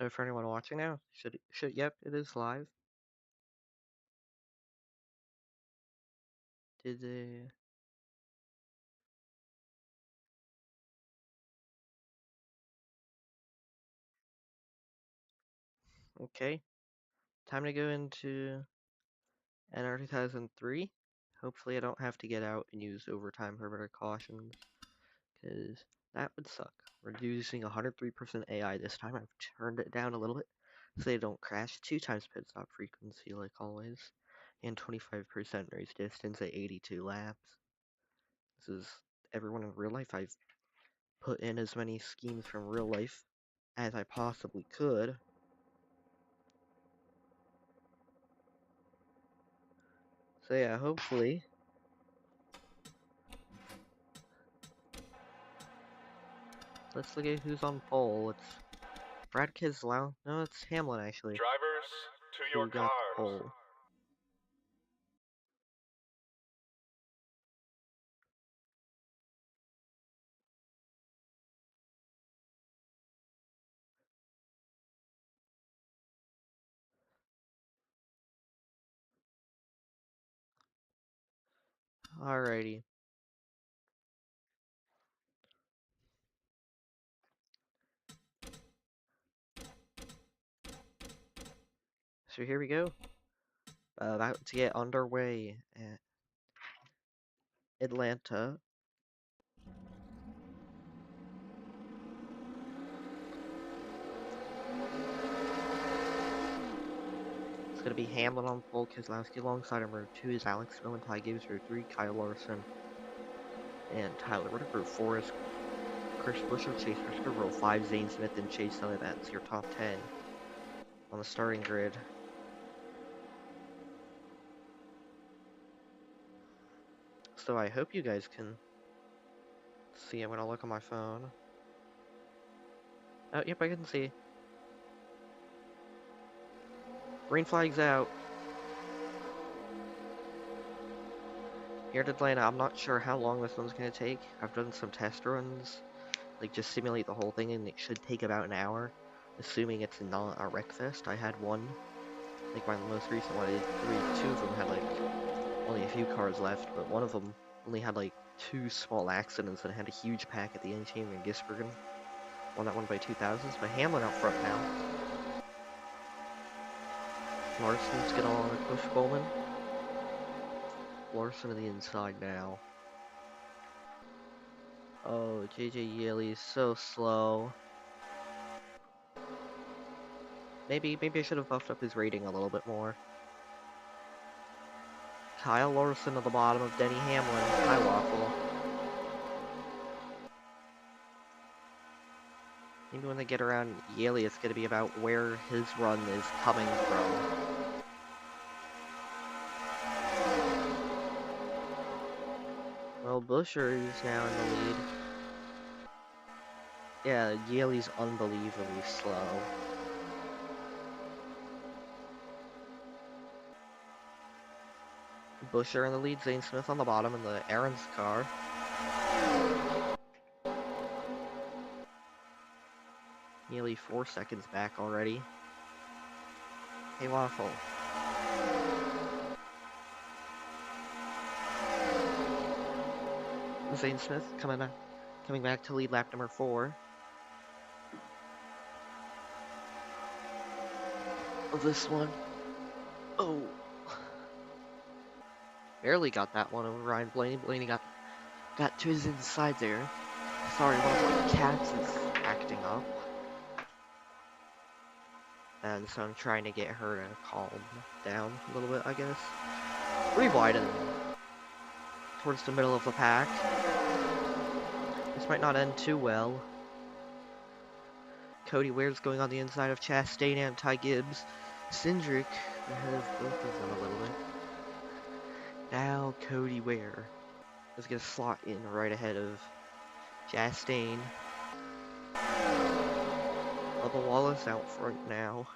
So for anyone watching now, yep, it is live. Did they? Okay, time to go into NR2003. Hopefully I don't have to get out and use overtime perimeter cautions, because that would suck. We're using 103% AI this time. I've turned it down a little bit so they don't crash. 2 times pit stop frequency like always. And 25% race distance at 82 laps. This is everyone in real life. I've put in as many schemes from real life as I possibly could. So yeah, hopefully. Let's look at who's on pole. It's Brad Kislow. No, it's Hamlin actually. Drivers, to your Who got the cars. pole. Alrighty. So here we go. About to get underway at Atlanta. It's gonna be Hamlin on pole, Keselowski alongside him. Row 2 is Alex Owen, Ty Gibbs. Row 3, Kyle Larson and Tyler Reddick. Row 4 is Chris Buescher, Chase Briscoe. Row 5, Zane Smith and Chase Elliott. That's your top 10 on the starting grid. So I hope you guys can see. I'm gonna look on my phone. Oh, yep, I can see. Green flag's out. Here at Atlanta, I'm not sure how long this one's gonna take. I've done some test runs, like just simulate the whole thing, and it should take about an hour, assuming it's not a wreck fest. I had one, like my most recent one, I did 3, 2 of them had like only a few cars left, but one of them only had like 2 small accidents and had a huge pack at the end chamber in Gisbergen. Won that one by 2000s, but Hamlin out front now. Larson's gonna want to push Bowman. Larson to the inside now. Oh, JJ Yeley is so slow. Maybe I should have buffed up his rating a little bit more. Kyle Larson at the bottom of Denny Hamlin. Hi, Waffle. Maybe when they get around Yeley, it's going to be about where his run is coming from. Well, Buescher is now in the lead. Yeah, Yeley's unbelievably slow. Buescher in the lead, Zane Smith on the bottom in the Aaron's car. Nearly 4 seconds back already. Hey, Waffle. Zane Smith coming back to lead lap number 4. Of this one. Oh. Barely got that one over Ryan Blaney. Blaney got to his inside there. Sorry, one of my cats is acting up. And so I'm trying to get her to calm down a little bit, I guess. Re-widen towards the middle of the pack. This might not end too well. Cody Ware's going on the inside of Chastain and Ty Gibbs. Cindric ahead of both of them a little bit. Now Cody Ware is going to slot in right ahead of Chastain. Bubba Wallace out front now.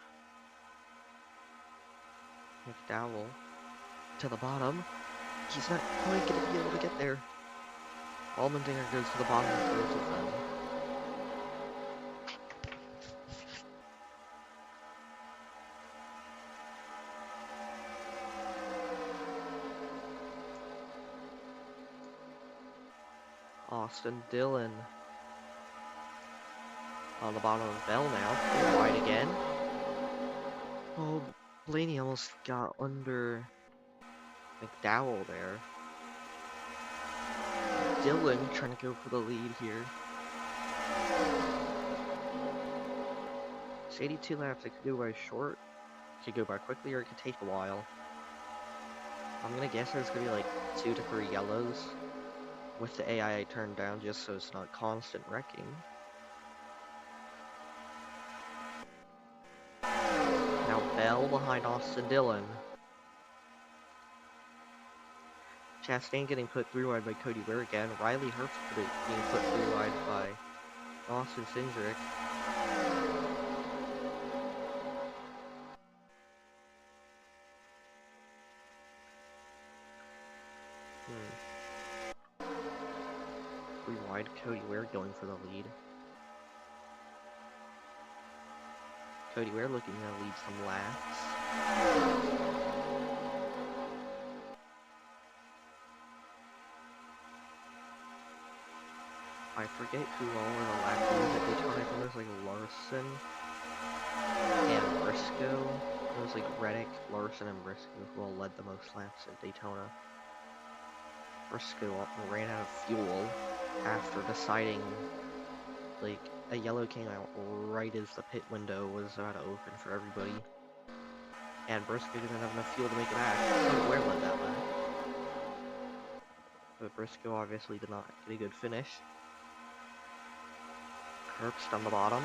McDowell to the bottom. He's not quite going to be able to get there. Allmendinger goes to the bottom of both of them. Austin Dillon on the bottom of Bell now. Pretty wide again. Oh, Blaney almost got under McDowell there. Dillon trying to go for the lead here. It's 82 laps. It could go by short, it could go by quickly, or it could take a while. I'm gonna guess there's gonna be like 2 to 3 yellows with the AI turned down just so it's not constant wrecking. Now Bell behind Austin Dillon. Chastain getting put 3 wide by Cody Ware again. Riley Herbst being put 3 wide by Austin Cindric. Wide, Cody Ware going for the lead. Cody Ware looking to lead some laps. I forget who all were the lap leaders at Daytona. I think it was like Larson and Briscoe. It was like Reddick, Larson, and Briscoe who all led the most laps at Daytona. Briscoe ran out of fuel after deciding, like, a yellow came out right as the pit window was about to open for everybody. And Briscoe didn't have enough fuel to make it back. Cody Ware led that lap. But Briscoe obviously did not get a good finish. Herbst on the bottom.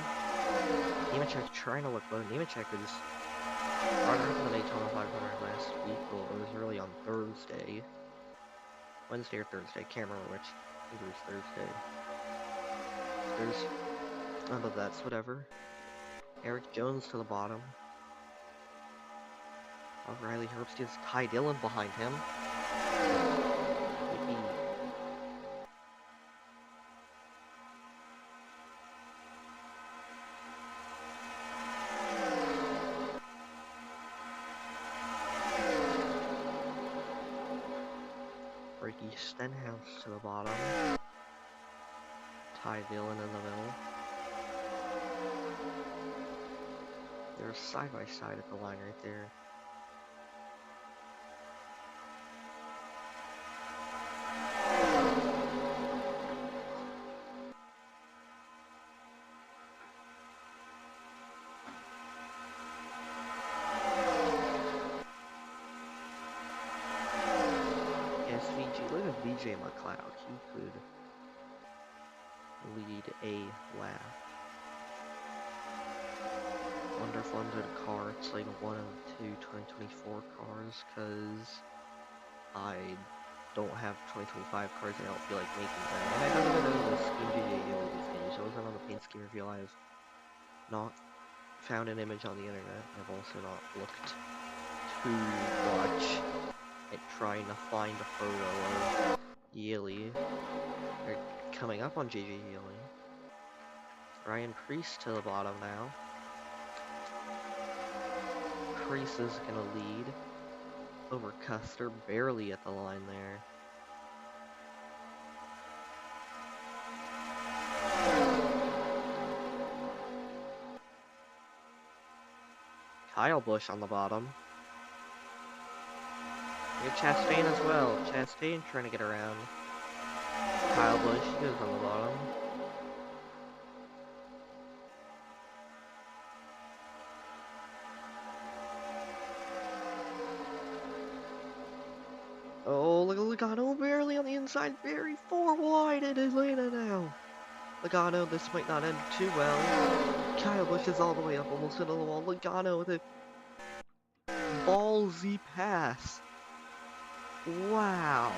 Nemechek trying to look low. Nemechek was runner-up in the Daytona 500 last week. Well, it was really on Thursday. Wednesday or Thursday, can't remember which. I think it was Thursday. But that's whatever. Eric Jones to the bottom. Riley Herbst gets Ty Dillon behind him. Ricky Stenhouse to the bottom. Ty Dillon in the middle. They're side by side at the line right there. SVG, look at VJ McLeod. He could lead a lap. Underfunded car, it's like one of the 2024 cars, because I don't have 2025 cars and I don't feel like making them. And I don't even know the Scheme GJ will be finished. I wasn't on the paint scheme reveal. I've not found an image on the internet. I've also not looked too much at trying to find a photo of Yealy. They're coming up on JJ Yealy. Ryan Priest to the bottom now. Priest is gonna lead over Custer, barely at the line there. Kyle Busch on the bottom. We have Chastain as well. Chastain trying to get around Kyle Busch. He goes on the bottom. Oh, look at Logano barely on the inside, very 4 wide in Atlanta now. Logano, this might not end too well. Kyle Busch is all the way up, almost into the wall. Logano with a ballsy pass. Wow.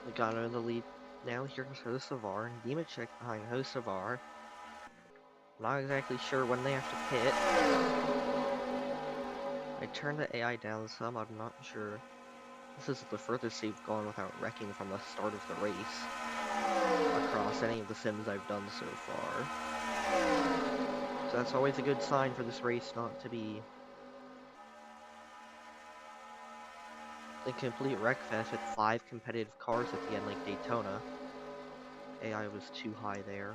Logano in the lead. Now here's Hocevar and Nemechek behind Hocevar. Not exactly sure when they have to pit. I turned the AI down some, I'm not sure. This is the furthest they've gone without wrecking from the start of the race across any of the sims I've done so far. So that's always a good sign for this race not to be a complete wreckfest with 5 competitive cars at the end like Daytona. AI was too high there.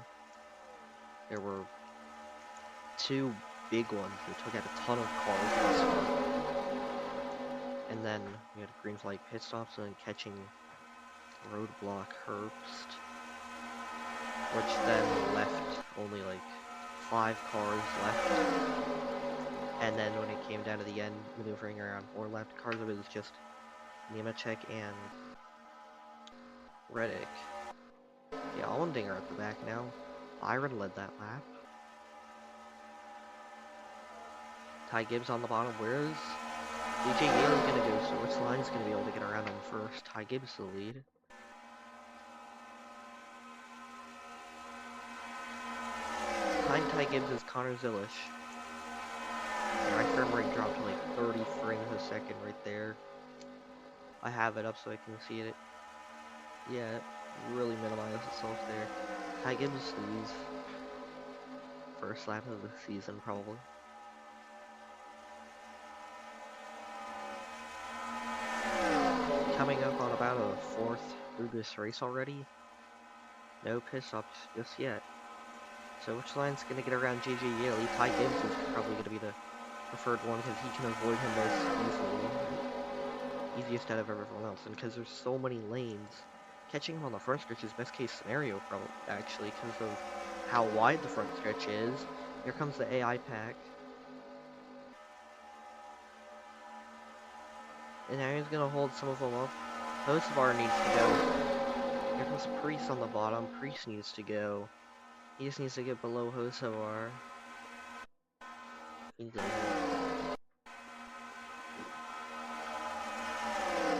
There were 2 big ones that took out a ton of cars at the start. And then we had green flag pit stops and then catching roadblock Herbst, which then left only like 5 cars left. And then when it came down to the end, maneuvering around 4 left cars, it was just Nemechek and Reddick. Yeah, Allmendinger at the back now. Byron led that lap. Ty Gibbs on the bottom. Where's DJ Yale's gonna go? So which line's gonna be able to get around him first? Ty Gibbs the lead. Behind Ty Gibbs is Connor Zilish. My frame rate dropped to like 30 frames a second right there. I have it up so I can see it. Yeah, it really minimized itself there. Ty Gibbs leads first lap of the season, probably. Coming up on about a 4th through this race already. No pit stops just yet. So which line's gonna get around JJ Yale? Ty Gibbs is probably gonna be the preferred one because he can avoid him most easily. Easiest out of everyone else, and because there's so many lanes, catching him on the front stretch is best case scenario, probably, actually, because of how wide the front stretch is. Here comes the AI pack. And now he's gonna hold some of them up. Hocevar needs to go. Here comes Priest on the bottom. Priest needs to go. He just needs to get below Hocevar. He does it.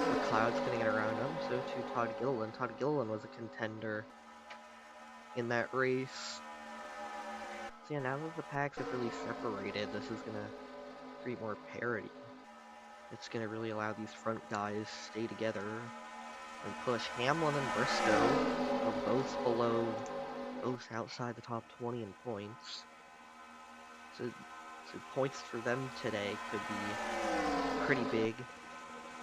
McLeod's gonna get around him, so too Todd Gilliland. Todd Gilliland was a contender in that race. So yeah, now that the packs have really separated, this is gonna create more parity. It's gonna really allow these front guys to stay together and push. Hamlin and Briscoe are both outside the top 20 in points. So points for them today could be pretty big.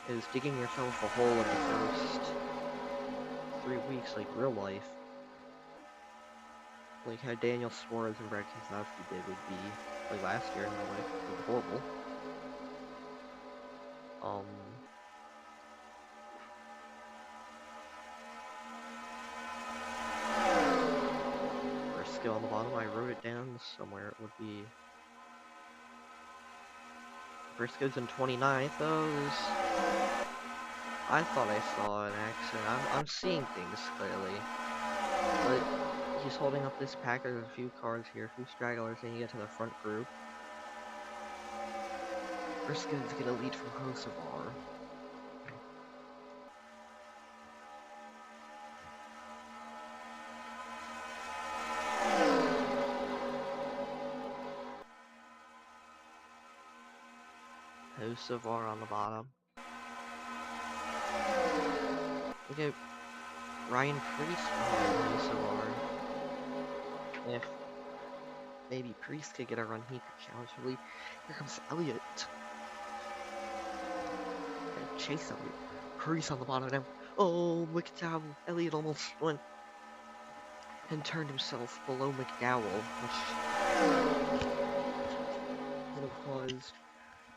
Is digging yourself a hole in the first 3 weeks, like real life. Like how Daniel Suarez and Brad Keselowski did would be, like last year in real life, would be horrible. Briscoe on the bottom, I wrote it down somewhere, it would be... Briscoe's in 29th, I thought I saw an accident. I'm seeing things clearly. But he's holding up this pack. There's a few cars here, a few stragglers, and you get to the front group. Briscoe's gonna lead from Hocevar. Hocevar on the bottom. Look at Ryan Priest behind Hocevar. If maybe Priest could get a run, he could challenge the lead. Here comes Elliott. Chase Elliott. Priest on the bottom now. Oh, McDowell. Elliott almost went and turned himself below McDowell, which would have caused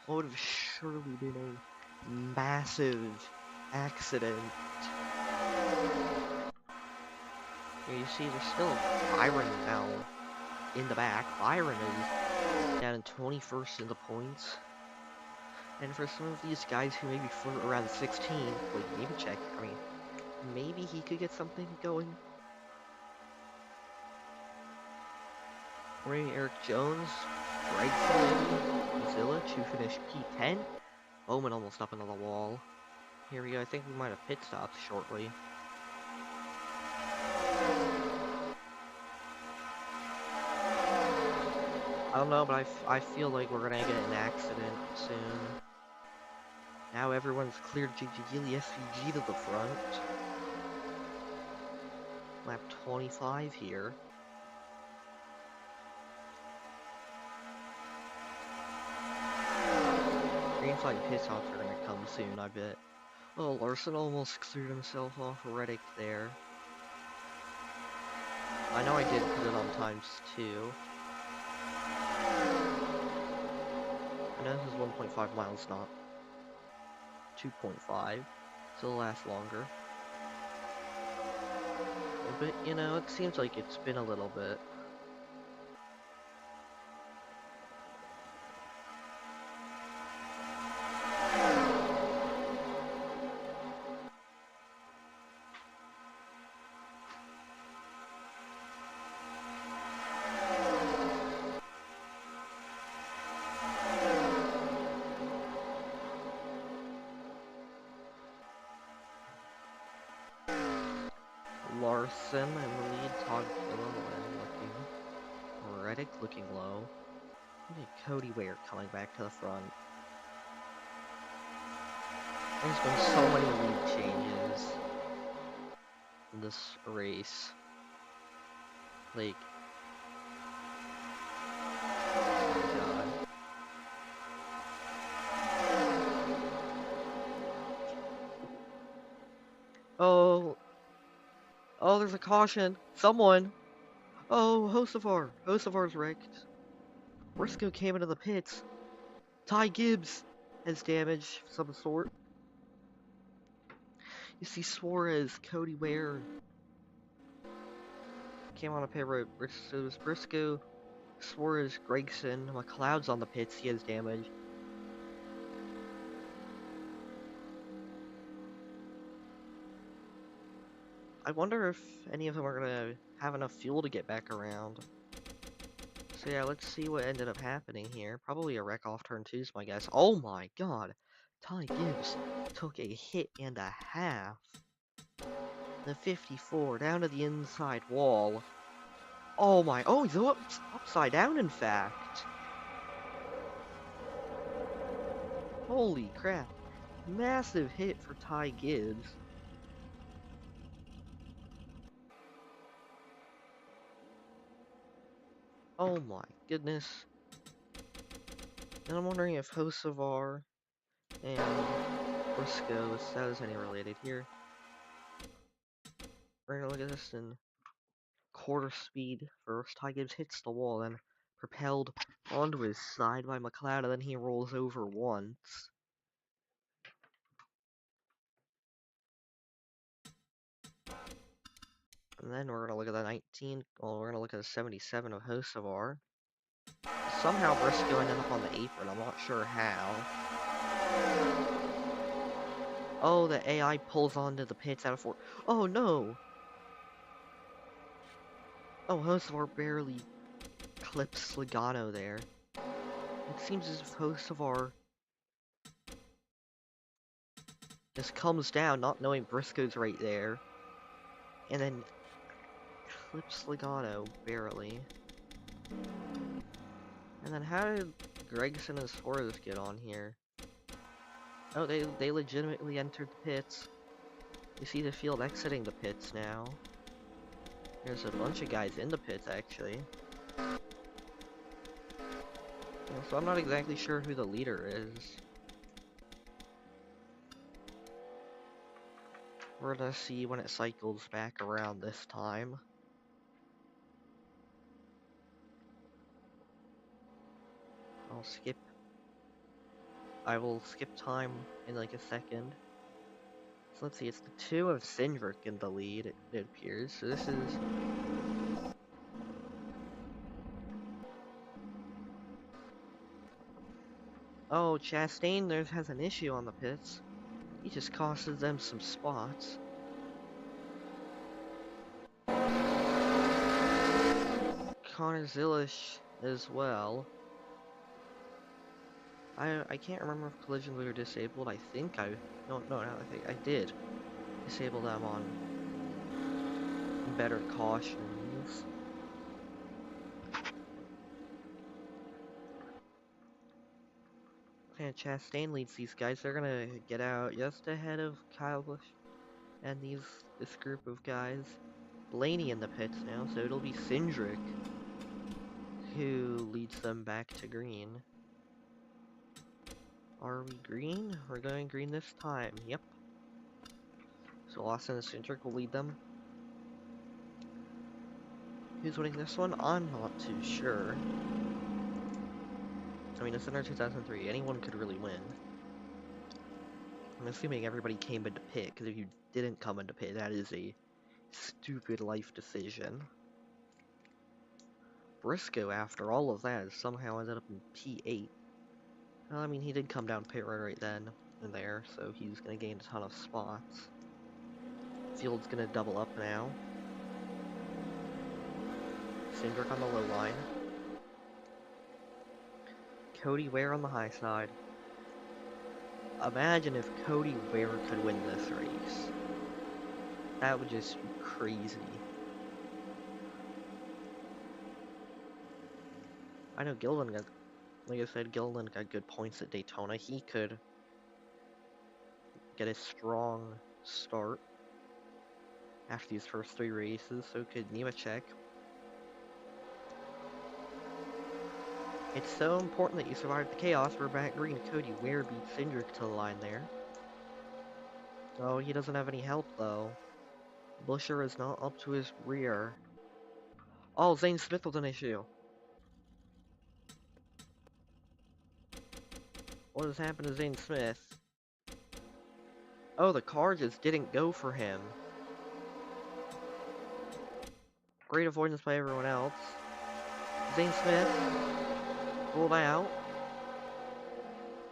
what would have surely been a massive accident. Here you see there's still Byron now in the back. Byron is down in 21st in the points. And for some of these guys who maybe flirt around 16, like Nemechek, I mean, maybe he could get something going. Or maybe Eric Jones, Gregson, Zilla to finish P10. Bowman almost up into the wall. Here we go, I think we might have pit stopped shortly. I don't know, but I feel like we're gonna get an accident soon. Now everyone's cleared JJ Gilly SVG to the front. Lap 25 here. Green flag pit stops are gonna come soon, I bet. Oh, Larson almost cleared himself off Reddick there. I know I did put it on ×2. I know this is 1.5 miles, not 2.5. So it'll last longer. But, you know, it seems like it's been a little bit. Larson in the lead, Todd Gilliland looking. Reddick looking low. Look at Cody Ware coming back to the front. There's been so many lead changes in this race. Like, oh my god. Oh, oh, there's a caution. Someone. Oh, Hocevar. Hocevar's wrecked. Briscoe came into the pits. Ty Gibbs has damage of some sort. You see Suarez, Cody Ware came on a pit road. So it was Briscoe, Suarez, Gregson, McLeod's on the pits. He has damage. I wonder if any of them are gonna have enough fuel to get back around. So yeah, let's see what ended up happening here. Probably a wreck off turn 2's my guess. Oh my god! Ty Gibbs took a hit and a half. The 54 down to the inside wall. Oh my, oh, he's upside down in fact. Holy crap. Massive hit for Ty Gibbs. Oh my goodness. And I'm wondering if Hocevar and Briscoe is any related here. We're gonna look at this in quarter speed first. Ty Gibbs hits the wall, then propelled onto his side by McLeod, and then he rolls over once. And then we're gonna look at the 19. Well, we're gonna look at the 77 of Hocevar. Somehow Briscoe ended up on the apron. I'm not sure how. Oh, the AI pulls onto the pits out of 4. Oh no! Oh, Hocevar barely clips Logano there. It seems as if Hocevar just comes down, not knowing Briscoe's right there. And then clips Logano, barely. And then how did Gregson and Suarez get on here? Oh, they legitimately entered the pits. You see the field exiting the pits now. There's a bunch of guys in the pits, actually. Well, so I'm not exactly sure who the leader is. We're gonna see when it cycles back around this time. I will skip time in like a second. So let's see, it's the 2 of Cindric in the lead, it appears. So this is... Oh, Chastain has an issue on the pits. He just costed them some spots. Connor Zilish as well. I can't remember if collisions were disabled. I think I think I did disable them on better cautions. And Chastain leads these guys. They're gonna get out just ahead of Kyle Busch and this group of guys. Blaney in the pits now, so it'll be Cindric who leads them back to green. Are we green? We're going green this time. Yep. So Austin and Cindric will lead them. Who's winning this one? I'm not too sure. I mean, it's NR2K3. Anyone could really win. I'm assuming everybody came into pit, because if you didn't come into pit, that is a stupid life decision. Briscoe, after all of that, somehow ended up in P8. Well, I mean, he did come down pit road right then and there, so he's going to gain a ton of spots. Field's going to double up now. Cindric on the low line. Cody Ware on the high side. Imagine if Cody Ware could win this race. That would just be crazy. I know Gillen got, like I said, Gillen got good points at Daytona. He could get a strong start after these first 3 races, so could Nemechek. It's so important that you survived the chaos. We're back green. Cody Ware beat Cindric to the line there. Oh, he doesn't have any help though. Busher is not up to his rear. Oh, Zane Smith was an issue. What has happened to Zane Smith? Oh, the car just didn't go for him. Great avoidance by everyone else. Zane Smith pulled out.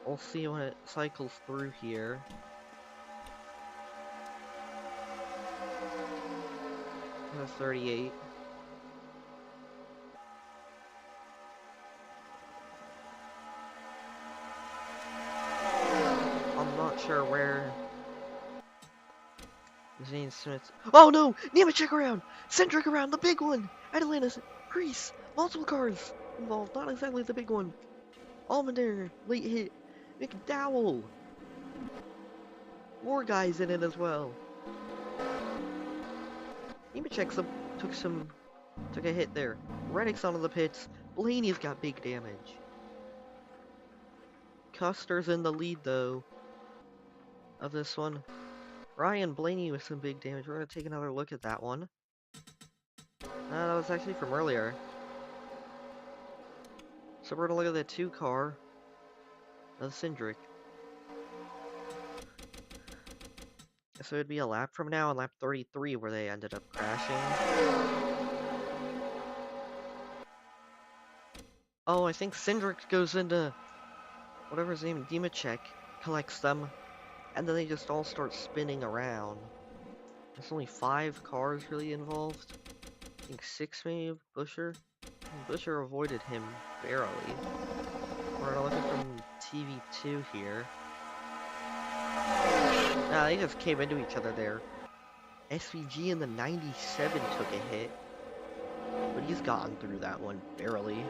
We'll see when it cycles through here. That's 38. I'm not sure where Zane Smith. Oh no! Nemechek around! Cindric around! The big one! Atalantis! Grease! Multiple cars involved. Not exactly the big one. Allmendinger! Late hit. McDowell! More guys in it as well. Nemechek took a hit there. Reddick's onto the pits. Blaney's got big damage. Custer's in the lead though of this one. Ryan Blaney with some big damage. We're gonna take another look at that one. That was actually from earlier. So we're gonna look at the 2 car of Cindric. So it'd be a lap from now on lap 33 where they ended up crashing. Oh, I think Cindric goes into whatever his name, Nemechek, collects them, and then they just all start spinning around. There's only 5 cars really involved. I think 6 maybe, Busher. Busher avoided him barely. We're gonna look at from TV2 here. Nah, they just came into each other there. SVG in the 97 took a hit, but he's gotten through that one barely.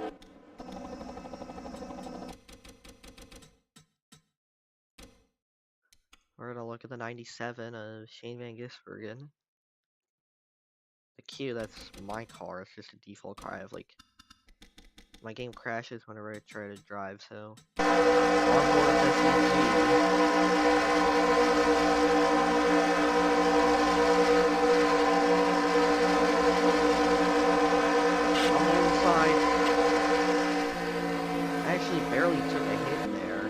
We're gonna look at the 97 of Shane Van Gisbergen. The Q, that's my car, it's just a default car. I have like, my game crashes whenever I try to drive, so. On board with on the inside. I actually barely took a hit there.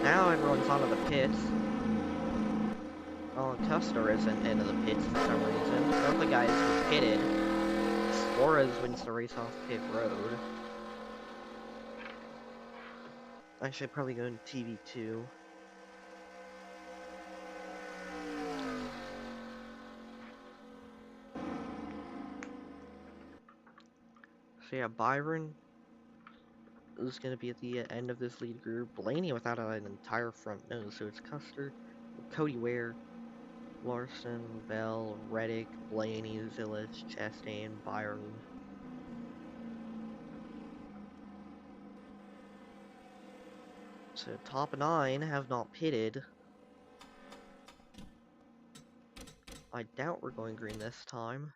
Now everyone's onto the pits. Oh, Custer isn't into the pits for some reason. One of the guys who pitted. Suarez wins the race off pit road. I should probably go in TV2. So yeah, Byron is going to be at the end of this lead group. Blaney without an entire front nose, so it's Custer, Cody Ware, Larson, Bell, Reddick, Blaney, Zilich, Chastain, Byron. So top 9 have not pitted. I doubt we're going green this time.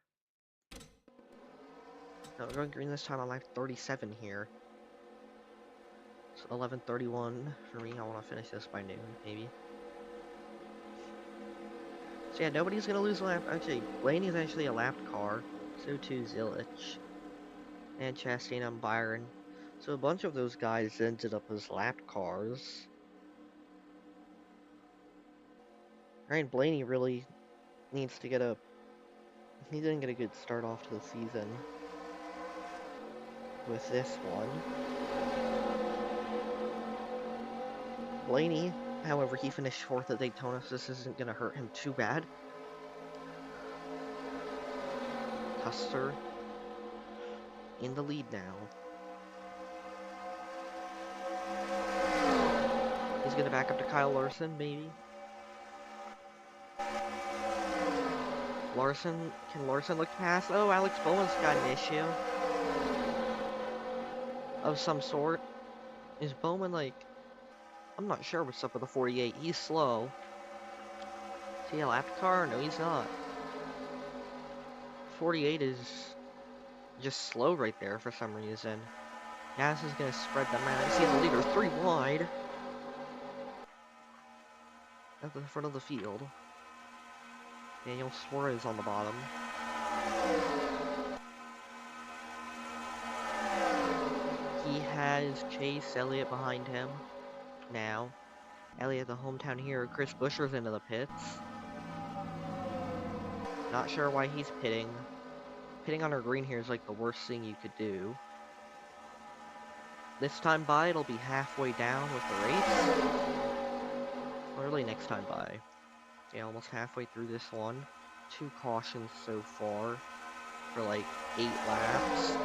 No, we're going green this time on lap 37 here. So 11:31 for me. I want to finish this by noon, maybe. So yeah, nobody's gonna lose a lap. Actually, Blaney's actually a lapped car. So too Zilich and Chastain and Byron. So a bunch of those guys ended up as lapped cars. Ryan Blaney really needs to get a. He didn't get a good start off to the season with this one. Blaney, however, he finished 4th at Daytona, so this isn't going to hurt him too bad. Custer in the lead now. He's going to back up to Kyle Larson, maybe. Can Larson look past? Oh, Alex Bowman's got an issue of some sort. Is Bowman like... I'm not sure what's up with the 48. He's slow. Is he a lapped car? No, he's not. 48 is just slow right there for some reason. Gas is going to spread them out. I see the leader 3 wide at the front of the field. Daniel Suarez on the bottom. He has Chase Elliott behind him now. Elliott, the hometown hero. Chris Buescher's into the pits. Not sure why he's pitting. Pitting on our green here is like the worst thing you could do. This time by, it'll be halfway down with the race. Literally next time by. Yeah, almost halfway through this one. 2 cautions so far for like 8 laps.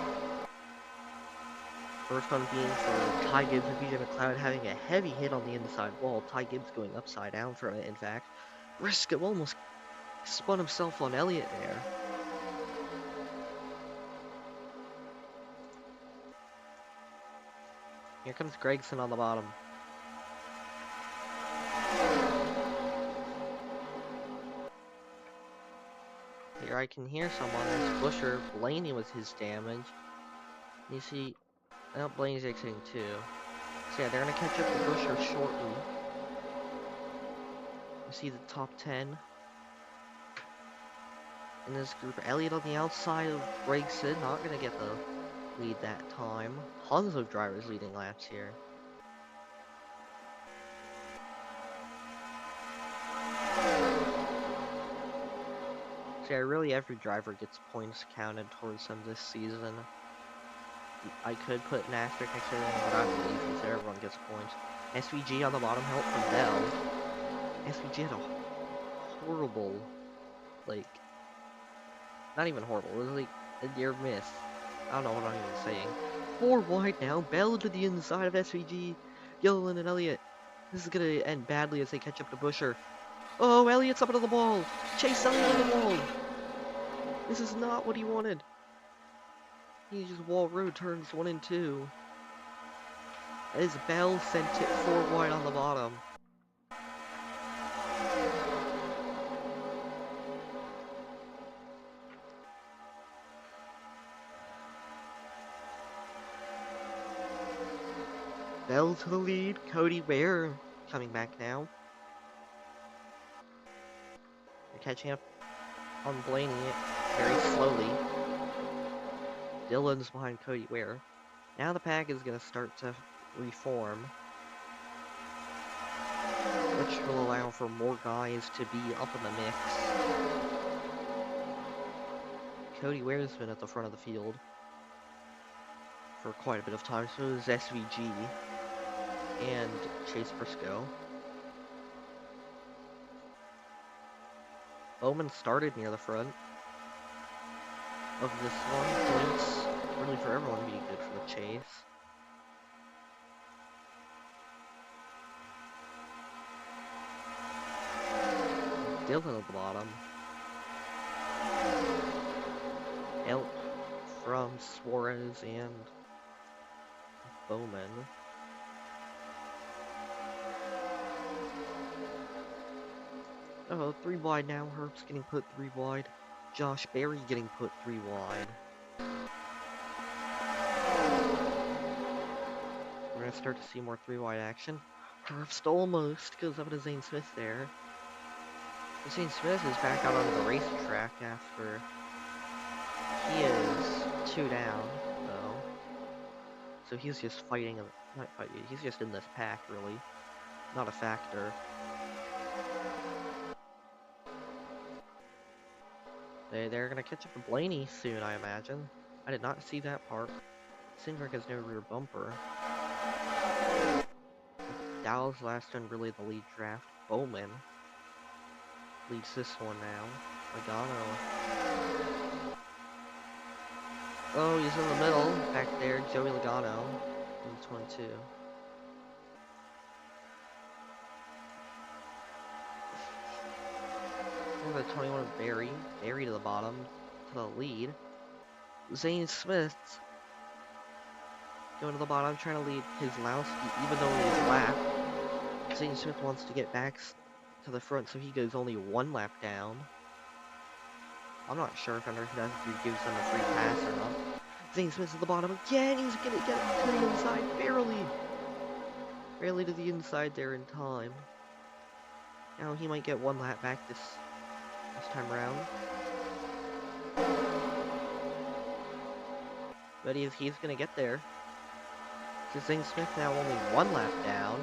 First one being for Ty Gibbs and BJ McLeod having a heavy hit on the inside wall. Ty Gibbs going upside down from it, in fact. Briscoe almost spun himself on Elliott there. Here comes Gregson on the bottom. Here I can hear someone. There's Buescher. Blaney was his damage. You see, oh, Blaney's exiting too. So yeah, they're gonna catch up to Buescher shortly. You see the top 10 in this group. Elliott on the outside of Gregson, not gonna get the lead that time. Tons of drivers leading laps here. So yeah, really every driver gets points counted towards them this season. I could put an asterisk next to everyone, but I believe that everyone gets points. SVG on the bottom, help from Bell. SVG had a horrible, like, not even horrible, it was like a near miss. I don't know what I'm even saying. 4 wide now, Bell to the inside of SVG. Gilliland and Elliott. This is gonna end badly as they catch up to Buescher. Oh, Elliott's up into the wall. Chase Elliott on the wall. This is not what he wanted. He just wall road turns 1 and 2. As Bell sent it 4 wide on the bottom. Bell to the lead. Cody Ware coming back now. They're catching up on Blaney very slowly. Dillon's behind Cody Ware. Now the pack is going to start to reform, which will allow for more guys to be up in the mix. Cody Ware's been at the front of the field for quite a bit of time, so is SVG and Chase Briscoe. Bowman started near the front of this one. Points really for everyone being good for the chase. Dillon at the bottom. Help from Suarez and Bowman. Oh, 3 wide now. Herb's getting put 3 wide. Josh Berry getting put 3 wide. gonna start to see more 3-wide action. Herbst almost goes up to Zane Smith there. Zane Smith is back out onto the racetrack after he is 2 down, though. So he's just fighting, not fighting, he's just in this pack, really. Not a factor. They're gonna catch up to Blaney soon, I imagine. I did not see that part. Seems like there's no rear bumper. Dowell's last one really the lead draft. Bowman leads this one now. Logano. Oh, he's in the middle. Back there, Joey Logano. In this one too. Number 21 of Barry. Barry to the bottom. To the lead. Zane Smith going to the bottom, trying to lead Keselowski, even though he's lap. Zane Smith wants to get back to the front, so he goes only 1 lap down. I'm not sure if NR2K3 gives them a free pass or not. Zane Smith at the bottom again. He's gonna get to the inside, barely to the inside there in time. Now he might get 1 lap back this time around. But he's gonna get there. So Zane Smith now only 1 lap down.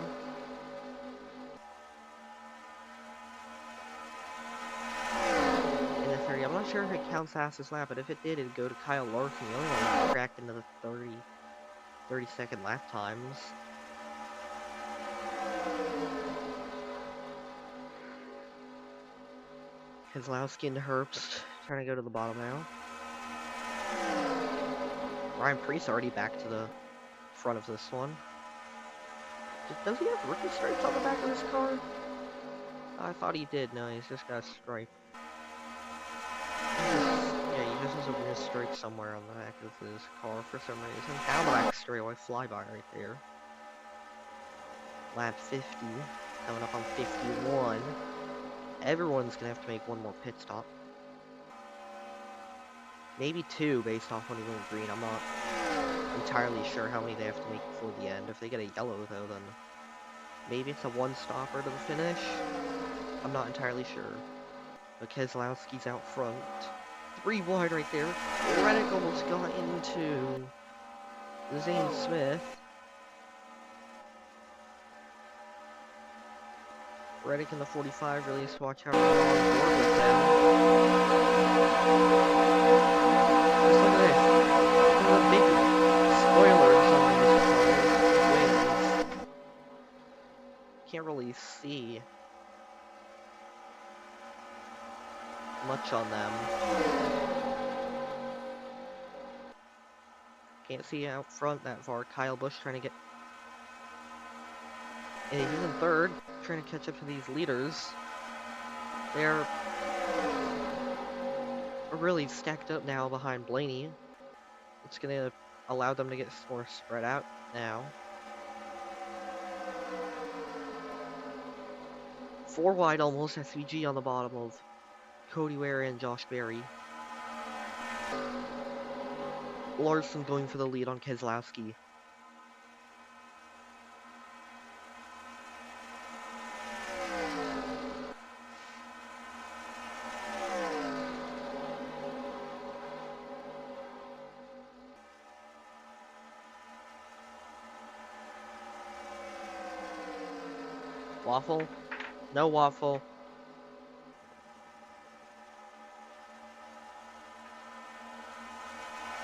In the 30, I'm not sure if it counts as his lap, but if it did, it'd go to Kyle Larson. He only cracked into the 30-second lap times. Keselowski and Herbst trying to go to the bottom now. Ryan Preece already back to the front of this one. Does he have rookie stripes on the back of his car? I thought he did. No, he's just got a stripe. He just has a weird stripe somewhere on the back of his car for some reason. Cadillac straightaway flyby right there. Lap 50, coming up on 51. Everyone's gonna have to make 1 more pit stop. Maybe 2 based off when he went green. I'm not entirely sure how many they have to make before the end. If they get a yellow though, then maybe it's a 1-stopper to the finish. I'm not entirely sure. But Keselowski's out front. 3 wide right there. Reddick almost got into Zane Smith. Reddick in the 45 really has to watch how we're on board with them. Just look at this. There's a big spoilers on this wings. Can't really see much on them. Can't see out front that far. Kyle Busch trying to get... And he's in 3rd, trying to catch up to these leaders. They're really stacked up now behind Blaney. It's going to allow them to get more spread out now. 4 wide almost, SVG on the bottom of Cody Ware and Josh Berry. Larson going for the lead on Keselowski. Waffle? No waffle.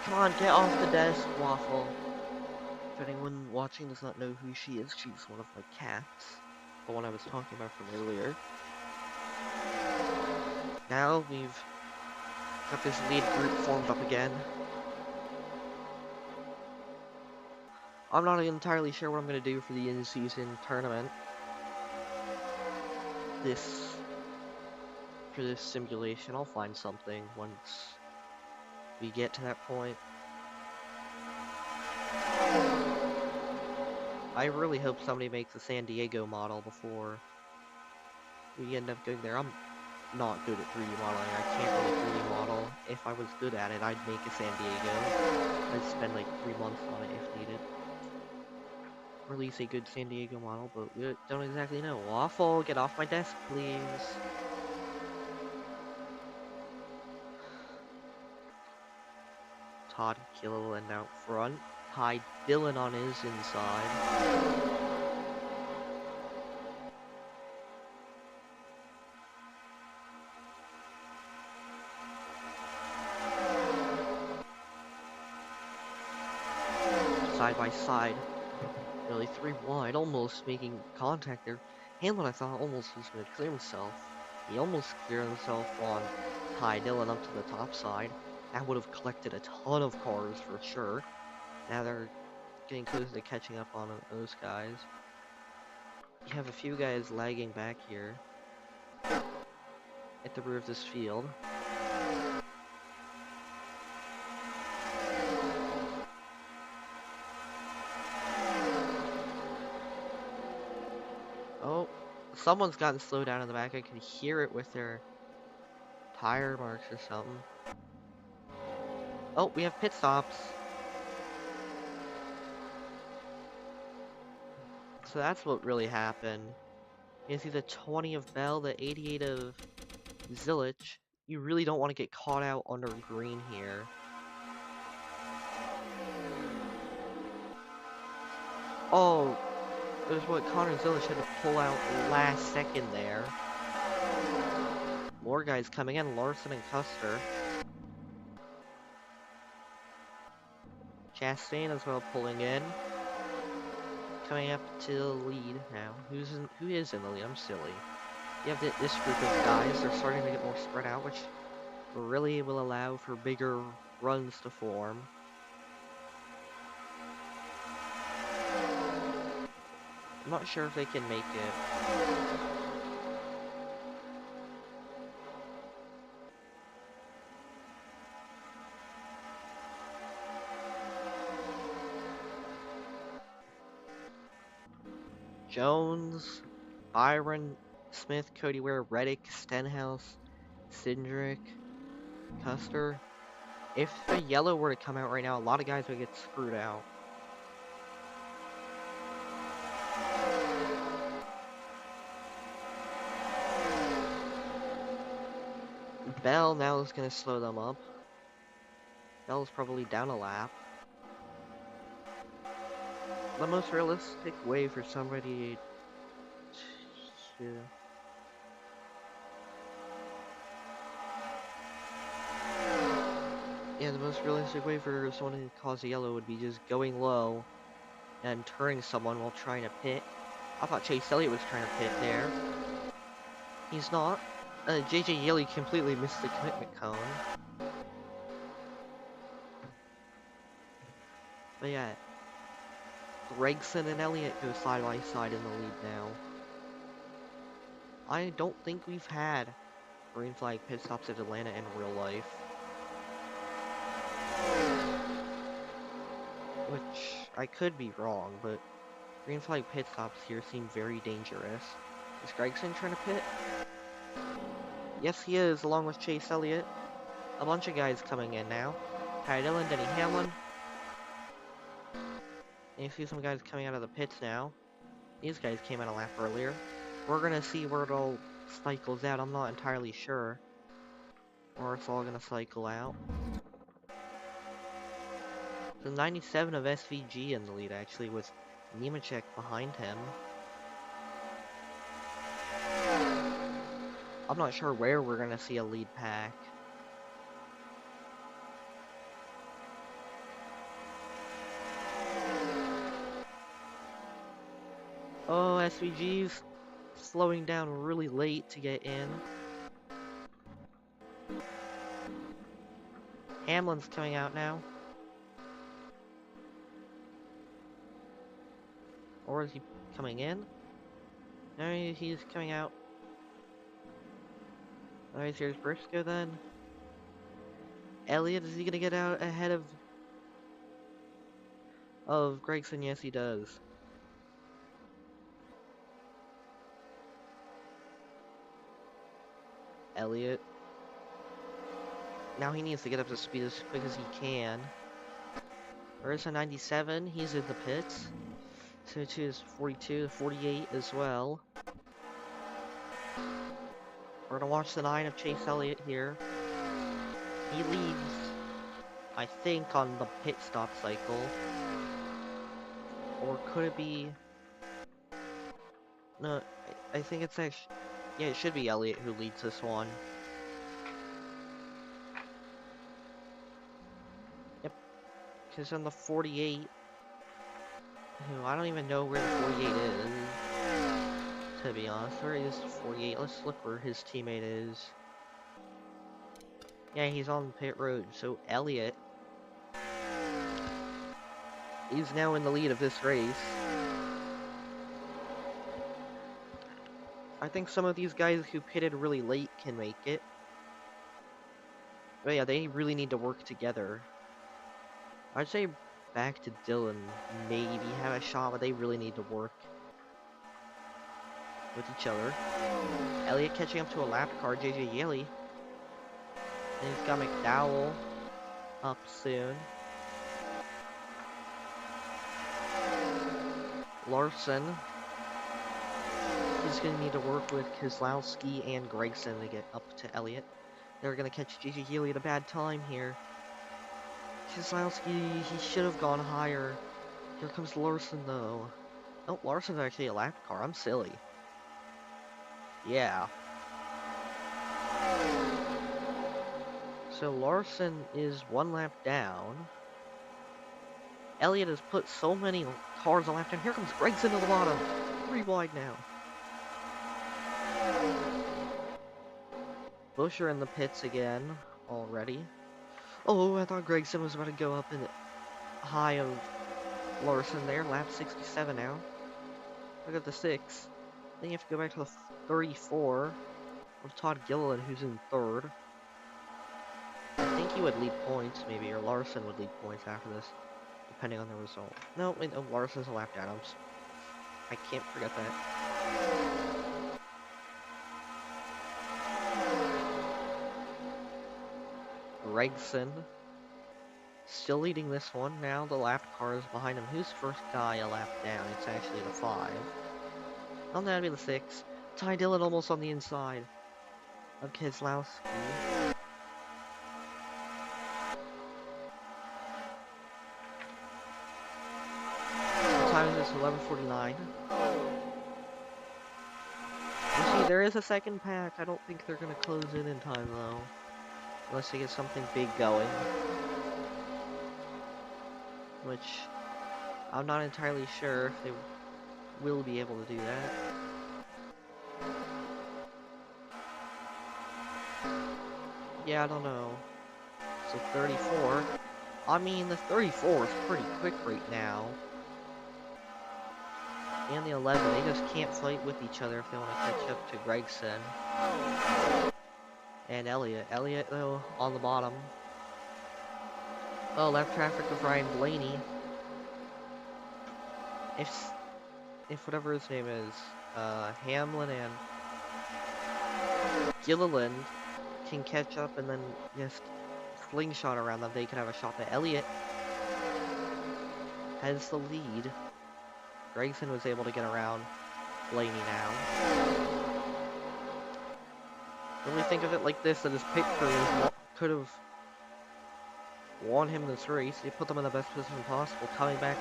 Come on, get off the desk, Waffle. If anyone watching does not know who she is, she's one of my cats. The one I was talking about from earlier. Now we've got this lead group formed up again. I'm not entirely sure what I'm going to do for the in-season tournament. For this simulation, I'll find something once we get to that point. I really hope somebody makes a San Diego model before we end up going there. I'm not good at 3D modeling. I can't really 3D model. If I was good at it, I'd make a San Diego. I'd spend like 3 months on it if needed. release a good San Diego model, but we don't exactly know. Waffle, get off my desk, please. Todd Gilliland out front. Ty Dillon on his inside. Side by side. Nearly 3 wide, almost making contact there. Hamlin, I thought, almost was going to clear himself. He almost cleared himself on Ty Dillon up to the top side. That would have collected a ton of cars for sure. Now they're getting close to catching up on those guys. You have a few guys lagging back here at the rear of this field. Oh, someone's gotten slowed down in the back. I could hear it with their tire marks or something. Oh, we have pit stops. So that's what really happened. You see the 20 of Bell, the 88 of Zilich. You really don't want to get caught out under green here. Oh, it was what Connor Zilich had to pull out last second there. More guys coming in, Larson and Custer. Chastain as well pulling in. Coming up to the lead now. Who is in the lead? I'm silly. You have this group of guys, they're starting to get more spread out, which really will allow for bigger runs to form. I'm not sure if they can make it. Jones, Byron, Smith, Cody Ware, Reddick, Stenhouse, Cindric, Custer. If the yellow were to come out right now, a lot of guys would get screwed out. Bell now is going to slow them up. Bell's probably down a lap. The most realistic way for somebody to... Yeah, the most realistic way for someone to cause a yellow would be just going low and turning someone while trying to pit. I thought Chase Elliott was trying to pit there. He's not. JJ Yeley completely missed the commitment cone. But yeah, Gregson and Elliott go side by side in the lead now. I don't think we've had green flag pit stops at Atlanta in real life. Which, I could be wrong, but green flag pit stops here seem very dangerous. Is Gregson trying to pit? Yes, he is, along with Chase Elliott. A bunch of guys coming in now. Ty Dillon, Denny Hamlin. And you see some guys coming out of the pits now. These guys came out a lap earlier. We're gonna see where it all cycles out. I'm not entirely sure where it's all gonna cycle out. The 97 of SVG in the lead, actually, with Nemechek behind him. I'm not sure where we're gonna see a lead pack. Oh, SVG's slowing down really late to get in. Hamlin's coming out now. Or is he coming in? No, he's coming out. Alright, here's Briscoe then. Elliott, is he gonna get out ahead of Gregson? Yes, he does. Elliott. Now he needs to get up to speed as quick as he can. Where's the 97? He's in the pits. So choose 42 to 48 as well. We're gonna watch the 9 of Chase Elliott here. He leads, I think, on the pit stop cycle. Or could it be... No, I think it's actually... Yeah, it should be Elliott who leads this one. Yep, because on the 48... I don't even know where the 48 is, to be honest. Where is 48? Let's look where his teammate is. Yeah, he's on pit road, so Elliott is now in the lead of this race. I think some of these guys who pitted really late can make it. But yeah, they really need to work together. I'd say back to Dylan, maybe have a shot, but they really need to work with each other. Elliott catching up to a lap car, JJ Yeley. And he's got McDowell up soon. Larson. He's going to need to work with Keselowski and Gregson to get up to Elliott. They're going to catch JJ Yeley at a bad time here. Keselowski, he should have gone higher. Here comes Larson, though. Oh, Larson's actually a lap car. I'm silly. Yeah. So Larson is one lap down. Elliott has put so many cars on lap down. Here comes Gregson to the bottom. 3 wide now. Busher in the pits again already. Oh, I thought Gregson was about to go up in the high of Larson there. Lap 67 now. Look at the 6. Then you have to go back to the 34 of Todd Gilliland, who's in 3rd. I think he would lead points, maybe, or Larson would lead points after this, depending on the result. No, wait, no, Larson's a lap down. I can't forget that. Gregson still leading this one. Now the lap car is behind him. Who's first guy a lap down? It's actually the 5. Oh, that'd be the 6. Ty Dillon almost on the inside of Keselowski. The time is 11:49. You see, there is a second pack. I don't think they're gonna close in time though, unless they get something big going. Which I'm not entirely sure if they will be able to do that. Yeah, I don't know. So 34. I mean, the 34 is pretty quick right now. And the 11, they just can't fight with each other if they want to catch up to Gregson. And Elliott. Elliott, though, on the bottom. Oh, left traffic of Ryan Blaney. If whatever his name is, Hamlin and Gilliland can catch up and then just slingshot around them, they could have a shot. But Elliott has the lead. Gregson was able to get around Blaney now. Really think of it like this, that his pit crew could have won him this race. They put them in the best position possible, coming back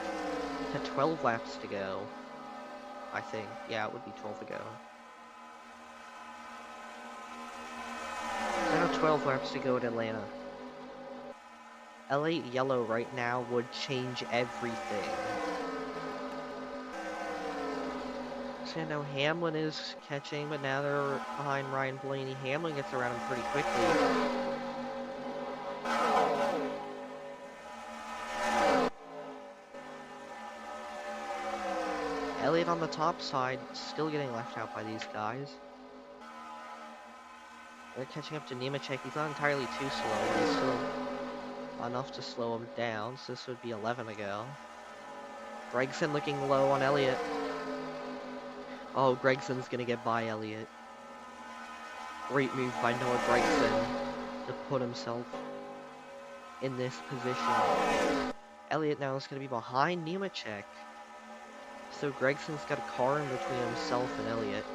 to 12 laps to go. I think. Yeah, it would be 12 to go. There are 12 laps to go at Atlanta. L8 yellow right now would change everything. So I know Hamlin is catching, but now they're behind Ryan Blaney. Hamlin gets around him pretty quickly. Elliott on the top side, still getting left out by these guys. They're catching up to Nemechek. He's not entirely too slow, but he's still enough to slow him down, so this would be 11 to go. Gregson looking low on Elliott. Oh, Gregson's gonna get by Elliott. Great move by Noah Gregson to put himself in this position. Elliott now is gonna be behind Nemechek. So Gregson's got a car in between himself and Elliott.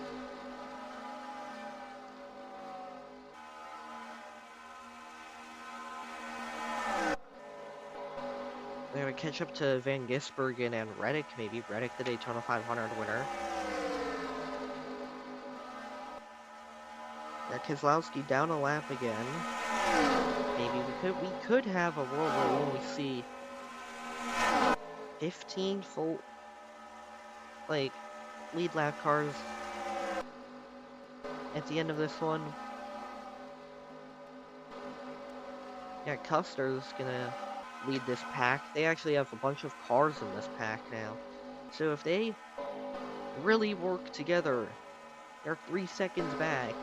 They're gonna catch up to Van Gisbergen and Reddick, maybe. Reddick, the Daytona 500 winner. Yeah, Keselowski down a lap again. Maybe we could have a world where we only see 15 full, like, lead lap cars at the end of this one. Yeah, Custer's gonna lead this pack. They actually have a bunch of cars in this pack now. So if they really work together, they're 3 seconds back.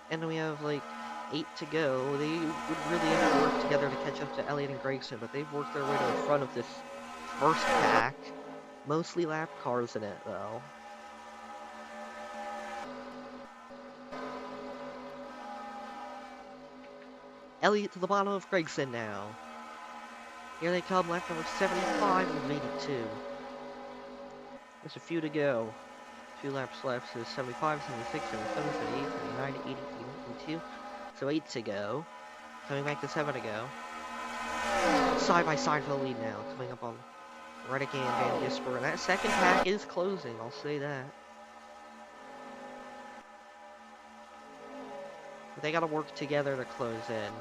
And we have like 8 to go. They would really have to work together to catch up to Elliott and Gragson, but they've worked their way to the front of this first pack. Mostly lap cars in it, though. Elliott to the bottom of Gragson now. Here they come, lap number 75 and 82. There's a few to go. A few laps left, so 75, 76, 77, 78, 79, 80, 82. So 8 to go. Coming back to 7 to go. Side by side for the lead now. Coming up on Reddick and Van Gisbergen. And that second pack is closing, I'll say that. But they gotta work together to close in.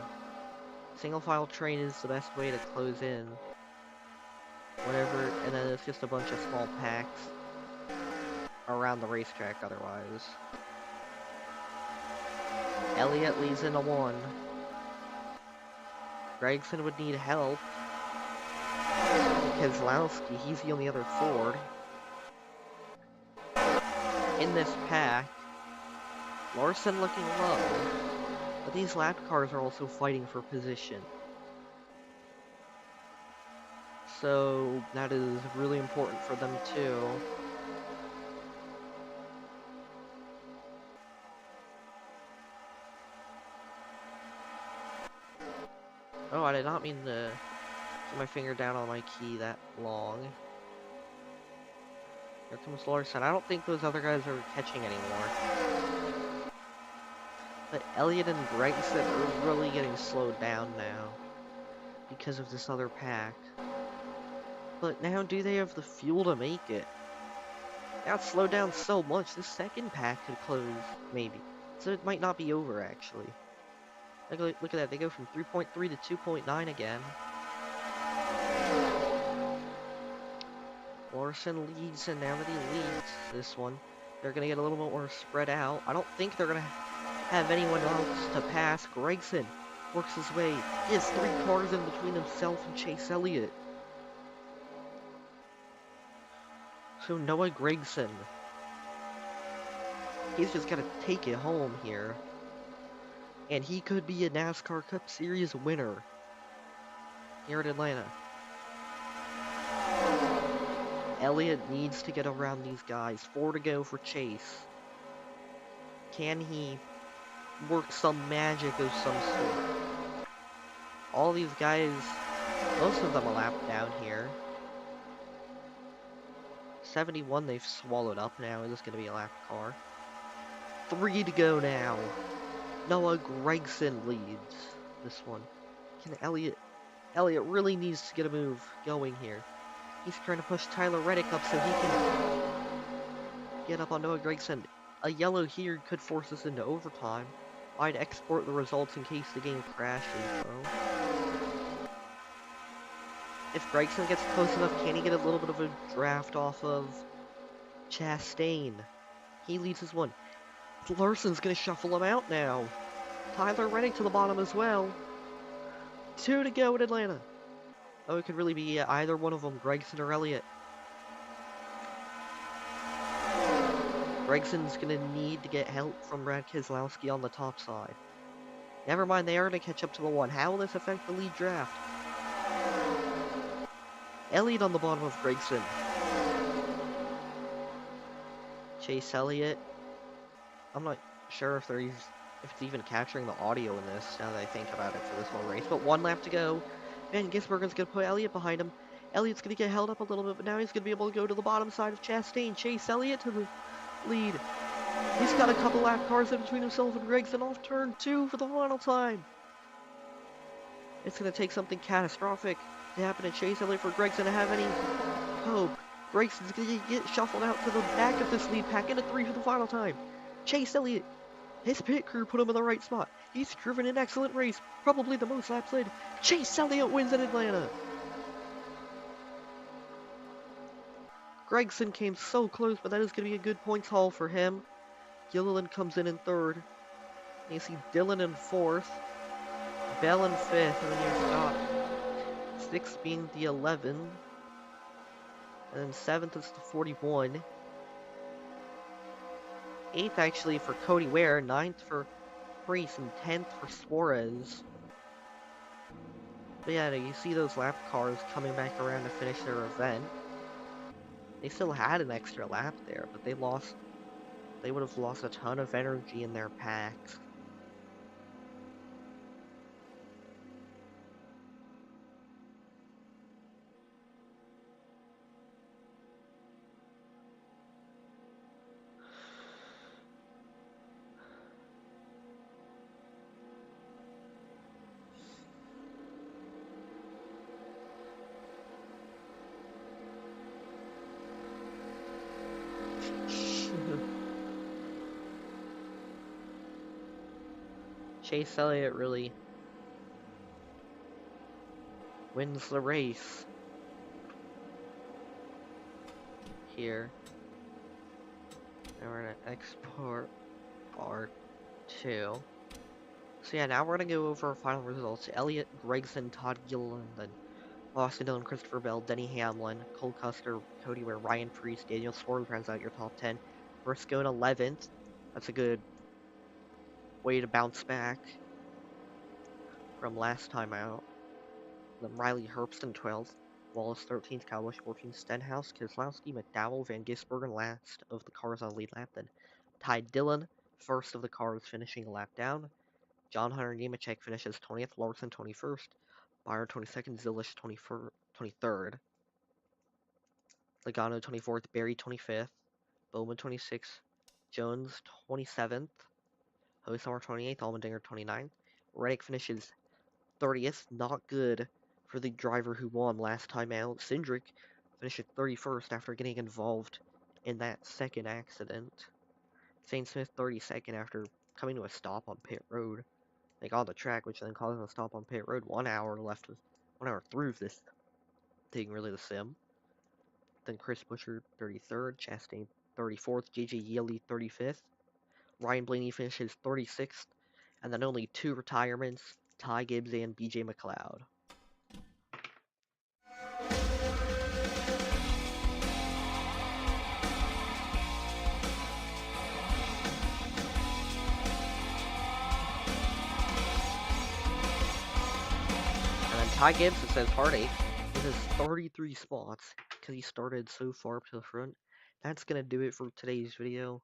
Single file train is the best way to close in. Whatever, and then it's just a bunch of small packs around the racetrack otherwise. Elliott leads into 1. Gragson would need help. Keselowski, he's the only other Ford. In this pack, Larson looking low. But these lap cars are also fighting for position. So that is really important for them too. Oh, I did not mean to put my finger down on my key that long. Here comes Larson. I don't think those other guys are catching anymore. But Elliott and Gragson are really getting slowed down now because of this other pack. But now, do they have the fuel to make it? Now it's slowed down so much, this second pack could close, maybe. So it might not be over, actually. Look at that, they go from 3.3 to 2.9 again. Larson leads, and now that he leads this one, they're going to get a little bit more spread out. I don't think they're going to have anyone else to pass. Gragson works his way. He has 3 cars in between himself and Chase Elliott. So Noah Gragson, he's just got to take it home here. And he could be a NASCAR Cup Series winner here at Atlanta. Elliott needs to get around these guys. 4 to go for Chase. Can he work some magic of some sort? All these guys, most of them are lapped down here. 71 they've swallowed up now. Is this going to be a lapped car? 3 to go now. Noah Gragson leads this one. Can Elliott really needs to get a move going here. He's trying to push Tyler Reddick up so he can get up on Noah Gragson. A yellow here could force us into overtime. I'd export the results in case the game crashes, though. If Gragson gets close enough, can he get a little bit of a draft off of Chastain? He leads his one. Larson's gonna shuffle him out now. Tyler Reddick to the bottom as well. 2 to go in Atlanta. Oh, it could really be either one of them, Gragson or Elliott. Gregson's gonna need to get help from Brad Keselowski on the top side. Never mind, they are gonna catch up to the 1. How will this affect the lead draft? Elliott on the bottom of Gragson. Chase Elliott. I'm not sure if it's even capturing the audio in this, now that I think about it for this whole race. But 1 lap to go. Van Gisbergen's gonna put Elliott behind him. Elliott's going to get held up a little bit, but now he's going to be able to go to the bottom side of Chastain. Chase Elliott to the lead. He's got a couple lap cars in between himself and Gregson off turn 2 for the final time. It's going to take something catastrophic to happen to Chase Elliott for Gregson to have any hope. Gregson's going to get shuffled out to the back of this lead pack into 3 for the final time. Chase Elliott, his pit crew put him in the right spot. He's driven an excellent race, probably the most laps led. Chase Elliott wins in Atlanta. Gregson came so close, but that is going to be a good points haul for him. Gilliland comes in 3rd. And you see Dillon in 4th. Bell in 5th, and then you stop 6th being the 11. And then 7th is the 41. 8th actually for Cody Ware. 9th for Priest, and 10th for Suarez. But yeah, you see those lap cars coming back around to finish their event. They still had an extra lap there, but they would have lost a ton of energy in their packs. Chase Elliott really wins the race here. And we're gonna export R2. So yeah, now we're gonna go over our final results. Elliott, Gregson, Todd Gilliland, then Austin Dillon, Christopher Bell, Denny Hamlin, Cole Custer, Cody Ware, Ryan Preece, Daniel Suarez rounds out your top 10. Briscoe in 11th. That's a good way to bounce back from last time out. Then Riley Herbst in 12th. Wallace 13th, Cowboys 14th, Stenhouse, Keselowski, McDowell, Van Gisbergen last of the cars on lead lap. Then Ty Dillon, first of the cars, finishing a lap down. John Hunter Nemechek finishes 20th, Larson 21st, Byron 22nd, Zilish 23rd, Logano 24th, Barry 25th, Bowman 26th, Jones 27th, Hosauer 28th, Allmendinger 29th. Reddick finishes 30th, not good for the driver who won last time out. Cindric finishes 31st after getting involved in that second accident. Shane Smith 32nd after coming to a stop on pit road. Like on the track, which then caused him to stop on pit road. 1 hour left, 1 hour through this thing, really, the sim. Then Chris Buescher 33rd, Chastain 34th, JJ Yeley 35th. Ryan Blaney finishes 36th, and then only 2 retirements, Ty Gibbs and BJ McLeod. And then Ty Gibbs, it says heartache, this is 33 spots, because he started so far up to the front. That's going to do it for today's video.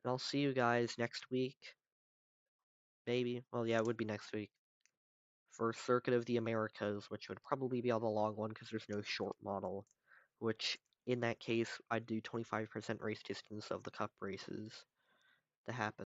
And I'll see you guys next week. Maybe. Well, yeah, it would be next week. For Circuit of the Americas, which would probably be on the long one because there's no short model. Which, in that case, I'd do 25% race distance of the cup races to happen.